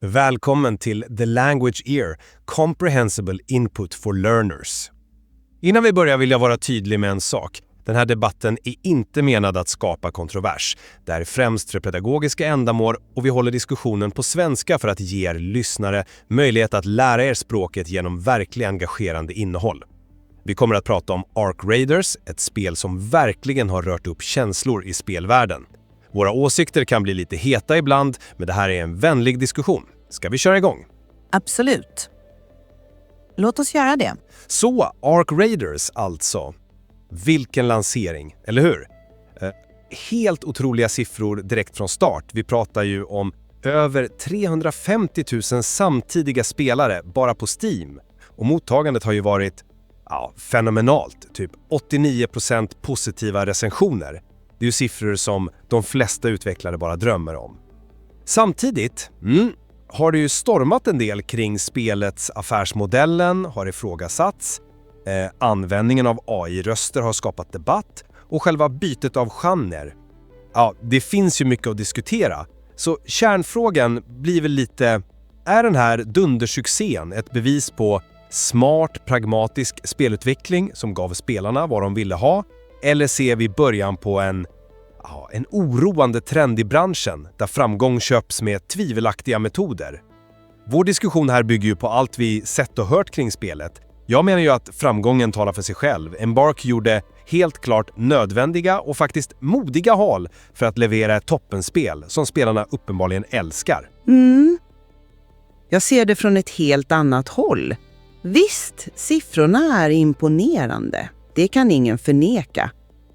Välkommen till The Language Ear, Comprehensible Input for Learners. Innan vi börjar vill jag vara tydlig med en sak. Den här debatten är inte menad att skapa kontrovers. Det är främst för pedagogiska ändamål och vi håller diskussionen på svenska för att ge er lyssnare möjlighet att lära er språket genom verkligt engagerande innehåll. Vi kommer att prata om Ark Raiders, ett spel som verkligen har rört upp känslor i spelvärlden. Våra åsikter kan bli lite heta ibland, men det här är en vänlig diskussion. Ska vi köra igång? Absolut. Låt oss göra det. Så, Ark Raiders alltså. Vilken lansering, eller hur? Helt otroliga siffror direkt från start. Vi pratar ju om över 350 000 samtidiga spelare bara på Steam. Och mottagandet har ju varit fenomenalt. Typ 89% positiva recensioner. Det är ju siffror som de flesta utvecklare bara drömmer om. Samtidigt har det ju stormat en del kring spelets affärsmodellen, har ifrågasatts. Användningen av AI-röster har skapat debatt och själva bytet av genre. Ja, det finns ju mycket att diskutera. Så kärnfrågan blir väl lite, är den här dundersuccén ett bevis på smart, pragmatisk spelutveckling som gav spelarna vad de ville ha? Eller ser vi början på en oroande trend i branschen där framgång köps med tvivelaktiga metoder? Vår diskussion här bygger ju på allt vi sett och hört kring spelet. Jag menar ju att framgången talar för sig själv. Embark gjorde helt klart nödvändiga och faktiskt modiga val för att leverera ett toppenspel som spelarna uppenbarligen älskar. Jag ser det från ett helt annat håll. Visst, siffrorna är imponerande. Det kan ingen förneka.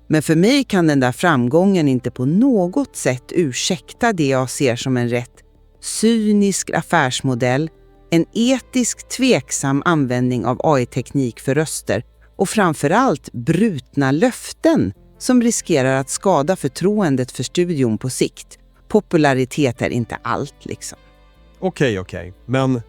Men för mig kan den där framgången inte på något sätt ursäkta det jag ser som en rätt cynisk affärsmodell, en etisk tveksam användning av AI-teknik för röster och framförallt brutna löften som riskerar att skada förtroendet för studion på sikt. Popularitet är inte allt liksom. Okej. Men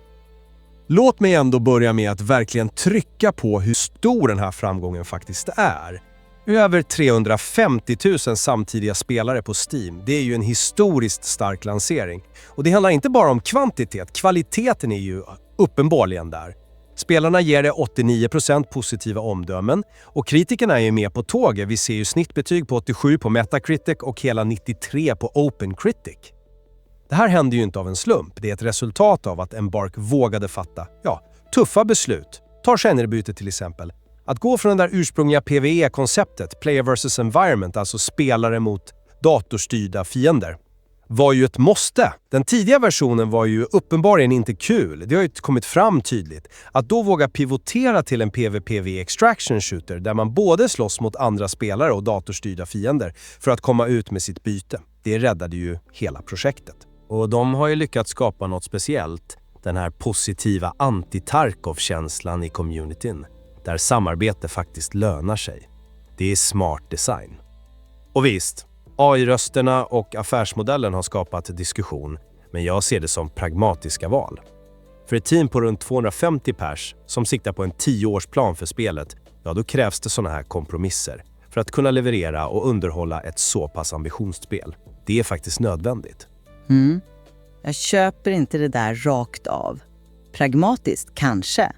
låt mig ändå börja med att verkligen trycka på hur stor den här framgången faktiskt är. Över 350 000 samtidiga spelare på Steam. Det är ju en historiskt stark lansering. Och det handlar inte bara om kvantitet. Kvaliteten är ju uppenbarligen där. Spelarna ger det 89% positiva omdömen. Och kritikerna är ju med på tåget. Vi ser ju snittbetyg på 87 på Metacritic och hela 93 på OpenCritic. Det här händer ju inte av en slump. Det är ett resultat av att Embark vågade fatta tuffa beslut. Ta genrebyte till exempel. Att gå från den där ursprungliga PvE-konceptet, Player vs. Environment, alltså spelare mot datorstyrda fiender, var ju ett måste. Den tidiga versionen var ju uppenbarligen inte kul. Det har ju kommit fram tydligt. Att då våga pivotera till en PvPvE extraction shooter där man både slåss mot andra spelare och datorstyrda fiender för att komma ut med sitt byte. Det räddade ju hela projektet. Och de har ju lyckats skapa något speciellt. Den här positiva anti-Tarkov-känslan i communityn. Där samarbete faktiskt lönar sig. Det är smart design. Och visst, AI-rösterna och affärsmodellen har skapat diskussion, men jag ser det som pragmatiska val. För ett team på runt 250 pers som siktar på en 10-årsplan för spelet, då krävs det såna här kompromisser för att kunna leverera och underhålla ett så pass ambitionsspel. Det är faktiskt nödvändigt. Jag köper inte det där rakt av. Pragmatiskt kanske.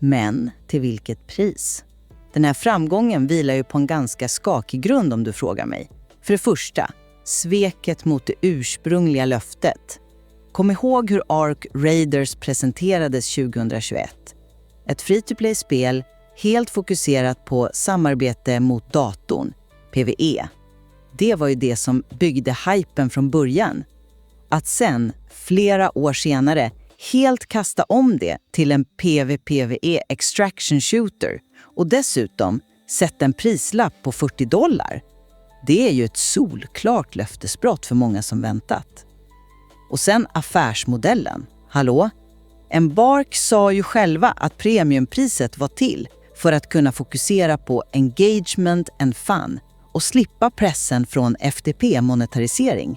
Men till vilket pris? Den här framgången vilar ju på en ganska skakig grund om du frågar mig. För det första, sveket mot det ursprungliga löftet. Kom ihåg hur Ark Raiders presenterades 2021. Ett free-to-play-spel helt fokuserat på samarbete mot datorn, PvE. Det var ju det som byggde hypen från början. Att sen, flera år senare, helt kasta om det till en PvPvE extraction shooter och dessutom sätta en prislapp på $40. Det är ju ett solklart löftesbrott för många som väntat. Och sen affärsmodellen. Hallå? Embark sa ju själva att premiumpriset var till för att kunna fokusera på engagement and fun och slippa pressen från FTP-monetarisering.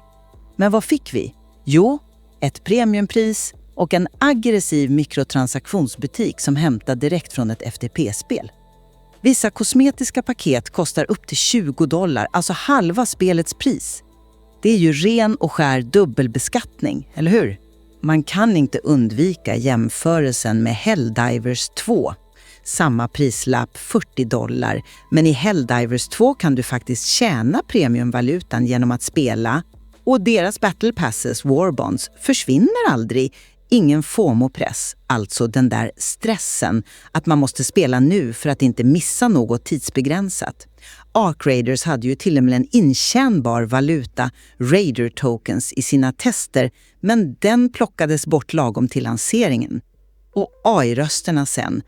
Men vad fick vi? Jo, ett premiumpris och en aggressiv mikrotransaktionsbutik som hämtar direkt från ett FTP-spel. Vissa kosmetiska paket kostar upp till $20, alltså halva spelets pris. Det är ju ren och skär dubbelbeskattning, eller hur? Man kan inte undvika jämförelsen med Helldivers 2. Samma prislapp, $40, men i Helldivers 2 kan du faktiskt tjäna premiumvalutan genom att spela, och deras Battle Passes, Warbonds, försvinner aldrig. Ingen FOMO-press, alltså den där stressen att man måste spela nu för att inte missa något tidsbegränsat. Ark Raiders hade ju till och med en intjänbar valuta, Raider Tokens, i sina tester, men den plockades bort lagom till lanseringen. Och AI-rösterna sen,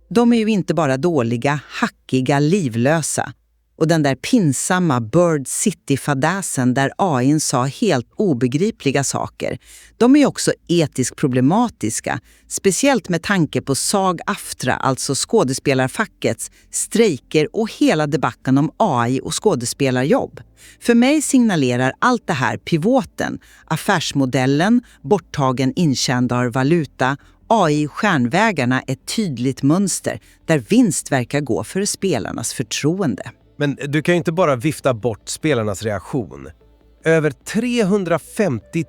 de är ju inte bara dåliga, hackiga, livlösa. Och den där pinsamma Bird City-fadäsen där AI:n sa helt obegripliga saker. De är ju också etiskt problematiska, speciellt med tanke på SAG-AFTRA, alltså skådespelarfackets, strejker och hela debatten om AI och skådespelarjobb. För mig signalerar allt det här pivoten, affärsmodellen, borttagen intjänbar valuta, AI-stjärnvägarna ett tydligt mönster där vinst verkar gå för spelarnas förtroende. Men du kan ju inte bara vifta bort spelarnas reaktion. Över 350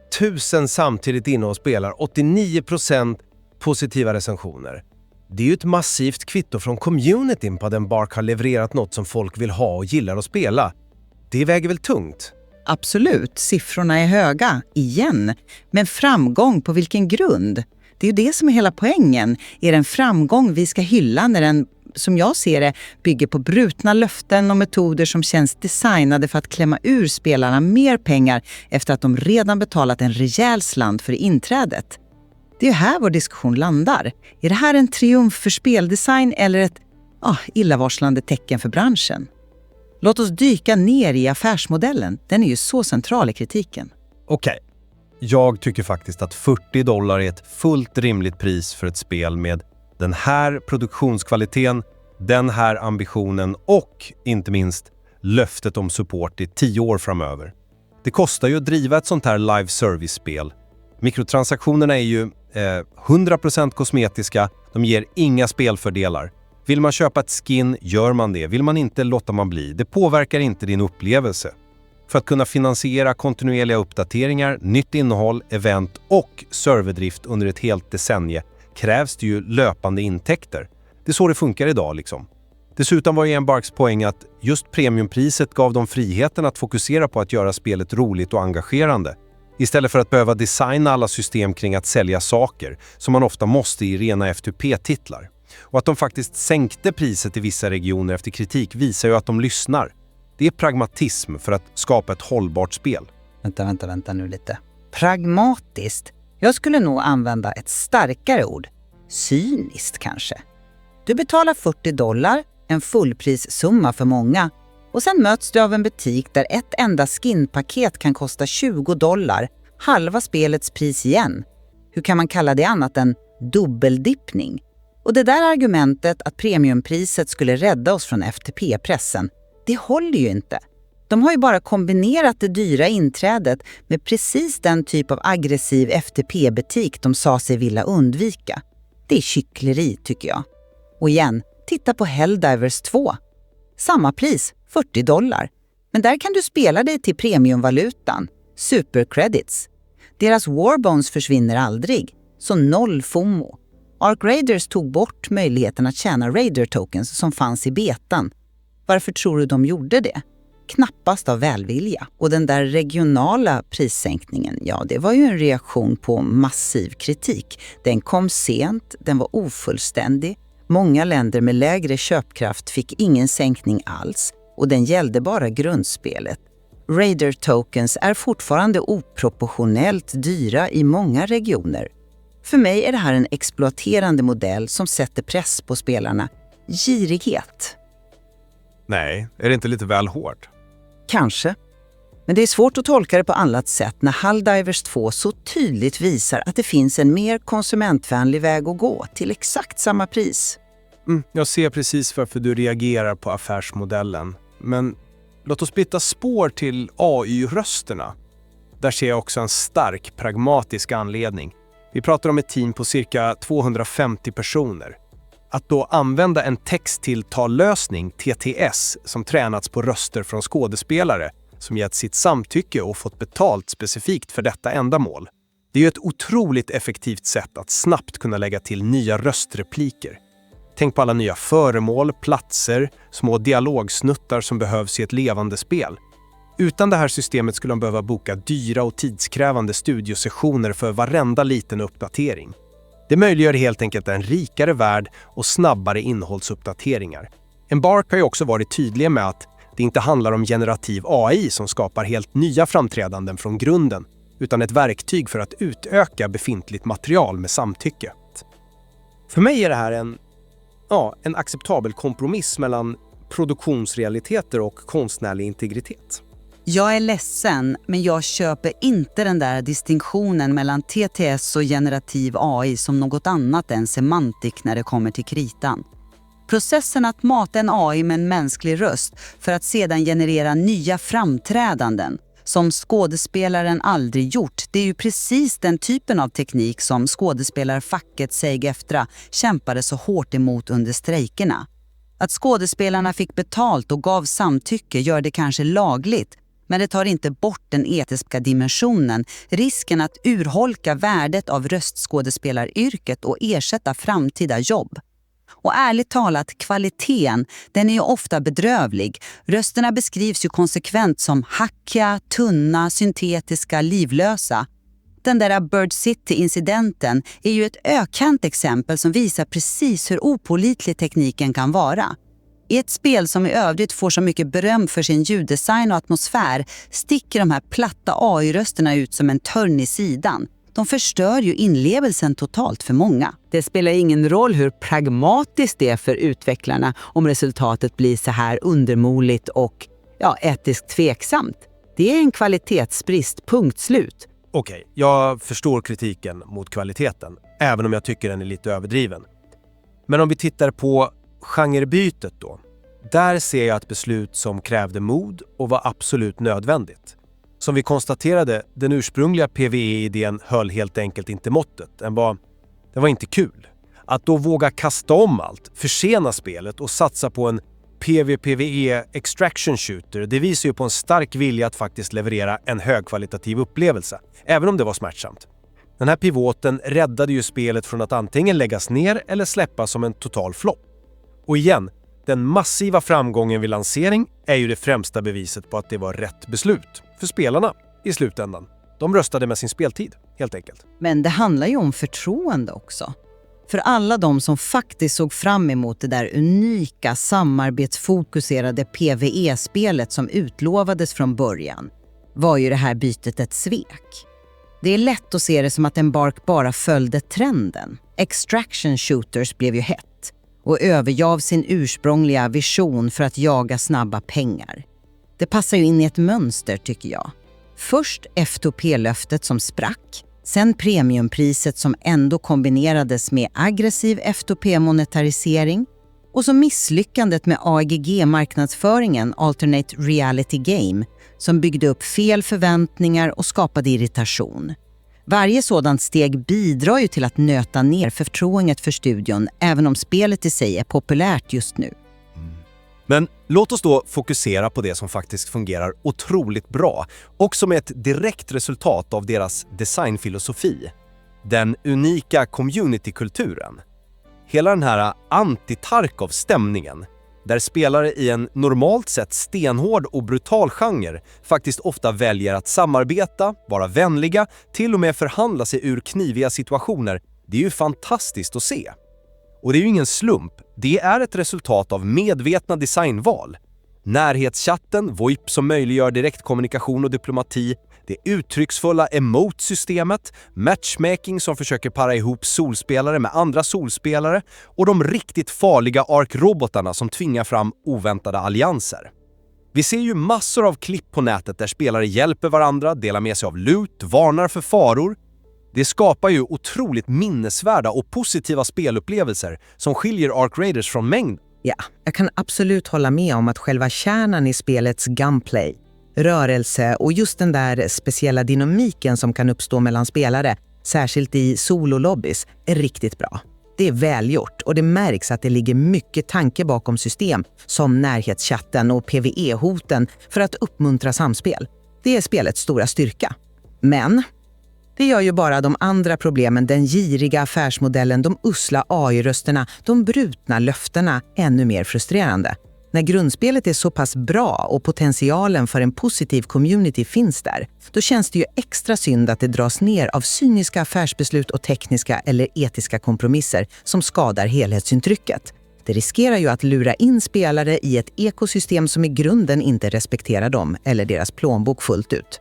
000 samtidigt inne och spelar, 89% positiva recensioner. Det är ju ett massivt kvitto från communityn på att Embark har levererat något som folk vill ha och gillar att spela. Det väger väl tungt? Absolut, siffrorna är höga, igen. Men framgång på vilken grund? Det är ju det som är hela poängen. Är det en framgång vi ska hylla när den, som jag ser det, bygger på brutna löften och metoder som känns designade för att klämma ur spelarna mer pengar efter att de redan betalat en rejäl slant för inträdet? Det är ju här vår diskussion landar. Är det här en triumf för speldesign eller ett illavarslande tecken för branschen? Låt oss dyka ner i affärsmodellen. Den är ju så central i kritiken. Okej. Jag tycker faktiskt att $40 är ett fullt rimligt pris för ett spel med den här produktionskvaliteten, den här ambitionen och inte minst löftet om support i 10 år framöver. Det kostar ju att driva ett sånt här live service-spel. Mikrotransaktionerna är ju 100% kosmetiska, de ger inga spelfördelar. Vill man köpa ett skin gör man det, vill man inte låter man bli. Det påverkar inte din upplevelse. För att kunna finansiera kontinuerliga uppdateringar, nytt innehåll, event och serverdrift under ett helt decennium krävs det ju löpande intäkter. Det är så det funkar idag liksom. Dessutom var ju Embarks poäng att just premiumpriset gav dem friheten att fokusera på att göra spelet roligt och engagerande. Istället för att behöva designa alla system kring att sälja saker som man ofta måste i rena F2P-titlar. Och att de faktiskt sänkte priset i vissa regioner efter kritik visar ju att de lyssnar. Det är pragmatism för att skapa ett hållbart spel. Vänta nu lite. Pragmatiskt? Jag skulle nog använda ett starkare ord. Cyniskt kanske. Du betalar $40, en fullprissumma för många. Och sen möts du av en butik där ett enda skinpaket kan kosta $20, halva spelets pris igen. Hur kan man kalla det annat än dubbeldippning? Och det där argumentet att premiumpriset skulle rädda oss från FTP-pressen, det håller ju inte. De har ju bara kombinerat det dyra inträdet med precis den typ av aggressiv FTP-butik de sa sig vilja undvika. Det är kyckleri tycker jag. Och igen, titta på Helldivers 2. Samma pris, $40. Men där kan du spela dig till premiumvalutan, supercredits. Deras Warbonds försvinner aldrig, så noll FOMO. Ark Raiders tog bort möjligheten att tjäna Raider Tokens som fanns i betan. Varför tror du de gjorde det? Knappast av välvilja. Och den där regionala prissänkningen, ja det var ju en reaktion på massiv kritik. Den kom sent, den var ofullständig. Många länder med lägre köpkraft fick ingen sänkning alls och den gällde bara grundspelet. Raider Tokens är fortfarande oproportionellt dyra i många regioner. För mig är det här en exploaterande modell som sätter press på spelarna. Girighet. Nej, är det inte lite väl hårt? Kanske. Men det är svårt att tolka det på annat sätt när Helldivers 2 så tydligt visar att det finns en mer konsumentvänlig väg att gå till exakt samma pris. Jag ser precis varför du reagerar på affärsmodellen. Men låt oss byta spår till AI-rösterna. Där ser jag också en stark pragmatisk anledning. Vi pratar om ett team på cirka 250 personer. Att då använda en text-till-tal-lösning, TTS, som tränats på röster från skådespelare som gett sitt samtycke och fått betalt specifikt för detta ändamål. Det är ju ett otroligt effektivt sätt att snabbt kunna lägga till nya röstrepliker. Tänk på alla nya föremål, platser, små dialogsnuttar som behövs i ett levande spel. Utan det här systemet skulle de behöva boka dyra och tidskrävande studiosessioner för varenda liten uppdatering. Det möjliggör helt enkelt en rikare värld och snabbare innehållsuppdateringar. Embark har ju också varit tydlig med att det inte handlar om generativ AI som skapar helt nya framträdanden från grunden, utan ett verktyg för att utöka befintligt material med samtycke. För mig är det här en acceptabel kompromiss mellan produktionsrealiteter och konstnärlig integritet. Jag är ledsen, men jag köper inte den där distinktionen mellan TTS och generativ AI som något annat än semantik när det kommer till kritan. Processen att mata en AI med en mänsklig röst för att sedan generera nya framträdanden som skådespelaren aldrig gjort, det är ju precis den typen av teknik som skådespelarfacket SAG-AFTRA kämpade så hårt emot under strejkerna. Att skådespelarna fick betalt och gav samtycke gör det kanske lagligt, men det tar inte bort den etiska dimensionen, risken att urholka värdet av röstskådespelaryrket och ersätta framtida jobb. Och ärligt talat, kvaliteten, den är ju ofta bedrövlig. Rösterna beskrivs ju konsekvent som hackiga, tunna, syntetiska, livlösa. Den där Bird City-incidenten är ju ett ökänt exempel som visar precis hur opålitlig tekniken kan vara. I ett spel som i övrigt får så mycket beröm för sin ljuddesign och atmosfär sticker de här platta AI-rösterna ut som en törn i sidan. De förstör ju inlevelsen totalt för många. Det spelar ingen roll hur pragmatiskt det är för utvecklarna om resultatet blir så här undermåligt och etiskt tveksamt. Det är en kvalitetsbrist, punkt slut. Okej, jag förstår kritiken mot kvaliteten, även om jag tycker den är lite överdriven. Men om vi tittar på genrebytet då, där ser jag ett beslut som krävde mod och var absolut nödvändigt. Som vi konstaterade, den ursprungliga PvE-idén höll helt enkelt inte måttet. Den var inte kul. Att då våga kasta om allt, försena spelet och satsa på en PvPvE extraction shooter, det visar ju på en stark vilja att faktiskt leverera en högkvalitativ upplevelse, även om det var smärtsamt. Den här pivoten räddade ju spelet från att antingen läggas ner eller släppas som en total flopp. Och igen, den massiva framgången vid lansering är ju det främsta beviset på att det var rätt beslut för spelarna i slutändan. De röstade med sin speltid, helt enkelt. Men det handlar ju om förtroende också. För alla de som faktiskt såg fram emot det där unika samarbetsfokuserade PvE-spelet som utlovades från början, var ju det här bytet ett svek. Det är lätt att se det som att Embark bara följde trenden. Extraction shooters blev ju hett och övergav sin ursprungliga vision för att jaga snabba pengar. Det passar ju in i ett mönster tycker jag. Först FTP-löftet som sprack, sen premiumpriset som ändå kombinerades med aggressiv FTP-monetarisering och så misslyckandet med AGG-marknadsföringen Alternate Reality Game som byggde upp fel förväntningar och skapade irritation. Varje sådant steg bidrar ju till att nöta ner förtroendet för studion även om spelet i sig är populärt just nu. Men låt oss då fokusera på det som faktiskt fungerar otroligt bra och som är ett direkt resultat av deras designfilosofi. Den unika communitykulturen. Hela den här anti-Tarkov-stämningen, där spelare i en normalt sett stenhård och brutal genre faktiskt ofta väljer att samarbeta, vara vänliga, till och med förhandla sig ur kniviga situationer, det är ju fantastiskt att se. Och det är ju ingen slump, det är ett resultat av medvetna designval. Närhetschatten, VoIP som möjliggör direktkommunikation och diplomati, det uttrycksfulla emote-systemet, matchmaking som försöker para ihop solspelare med andra solspelare och de riktigt farliga Ark-robotarna som tvingar fram oväntade allianser. Vi ser ju massor av klipp på nätet där spelare hjälper varandra, delar med sig av loot, varnar för faror. Det skapar ju otroligt minnesvärda och positiva spelupplevelser som skiljer Ark Raiders från mängd. Ja, jag kan absolut hålla med om att själva kärnan i spelets gunplay, rörelse och just den där speciella dynamiken som kan uppstå mellan spelare, särskilt i solo-lobbys, är riktigt bra. Det är välgjort och det märks att det ligger mycket tanke bakom system som närhetschatten och PvE-hoten för att uppmuntra samspel. Det är spelets stora styrka. Men Det gör ju bara de andra problemen, den giriga affärsmodellen, de usla AI-rösterna, de brutna löftena, ännu mer frustrerande. När grundspelet är så pass bra och potentialen för en positiv community finns där, då känns det ju extra synd att det dras ner av cyniska affärsbeslut och tekniska eller etiska kompromisser som skadar helhetsintrycket. Det riskerar ju att lura in spelare i ett ekosystem som i grunden inte respekterar dem eller deras plånbok fullt ut.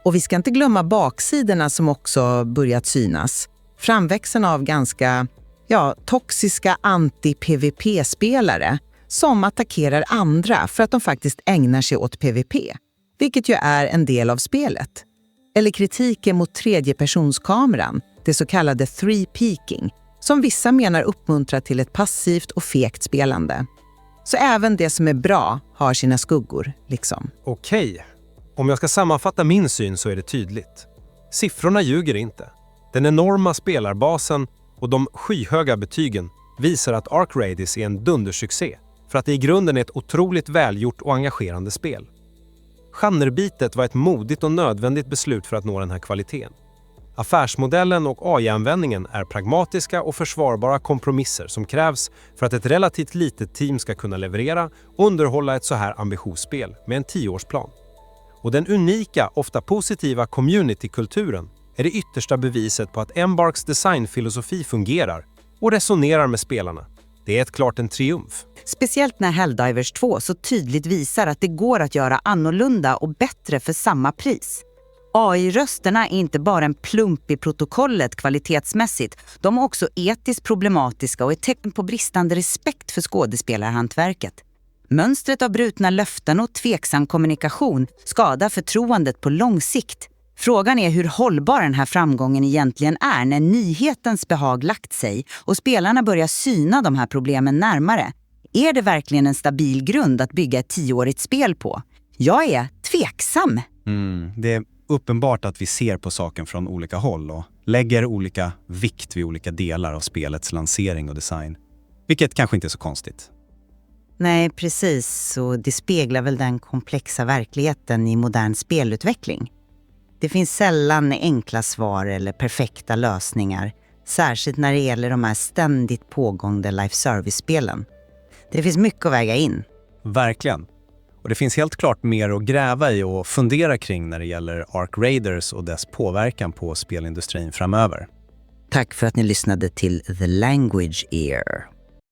Och vi ska inte glömma baksidorna som också börjat synas. Framväxten av ganska toxiska anti-PvP-spelare som attackerar andra för att de faktiskt ägnar sig åt PvP, vilket ju är en del av spelet. Eller kritiken mot tredjepersonskameran, det så kallade 3-peaking, som vissa menar uppmuntrar till ett passivt och fegt spelande. Så även det som är bra har sina skuggor, liksom. Okej. Om jag ska sammanfatta min syn så är det tydligt. Siffrorna ljuger inte. Den enorma spelarbasen och de skyhöga betygen visar att Ark Radis är en dundersuccé för att det i grunden är ett otroligt välgjort och engagerande spel. Genrebytet var ett modigt och nödvändigt beslut för att nå den här kvaliteten. Affärsmodellen och AI-användningen är pragmatiska och försvarbara kompromisser som krävs för att ett relativt litet team ska kunna leverera och underhålla ett så här ambitiöst spel med en 10-årsplan. Och den unika, ofta positiva community-kulturen är det yttersta beviset på att Embarks designfilosofi fungerar och resonerar med spelarna. Det är klart en triumf. Speciellt när Helldivers 2 så tydligt visar att det går att göra annorlunda och bättre för samma pris. AI-rösterna är inte bara en plump i protokollet kvalitetsmässigt, de är också etiskt problematiska och ett tecken på bristande respekt för skådespelarhantverket. Mönstret av brutna löften och tveksam kommunikation skadar förtroendet på lång sikt. Frågan är hur hållbar den här framgången egentligen är när nyhetens behag lagt sig och spelarna börjar syna de här problemen närmare. Är det verkligen en stabil grund att bygga ett 10-årigt spel på? Jag är tveksam. Det är uppenbart att vi ser på saken från olika håll och lägger olika vikt vid olika delar av spelets lansering och design. Vilket kanske inte är så konstigt. Nej, precis. Och det speglar väl den komplexa verkligheten i modern spelutveckling. Det finns sällan enkla svar eller perfekta lösningar, särskilt när det gäller de här ständigt pågående live service-spelen. Det finns mycket att väga in. Verkligen. Och det finns helt klart mer att gräva i och fundera kring när det gäller Ark Raiders och dess påverkan på spelindustrin framöver. Tack för att ni lyssnade till The Language Ear.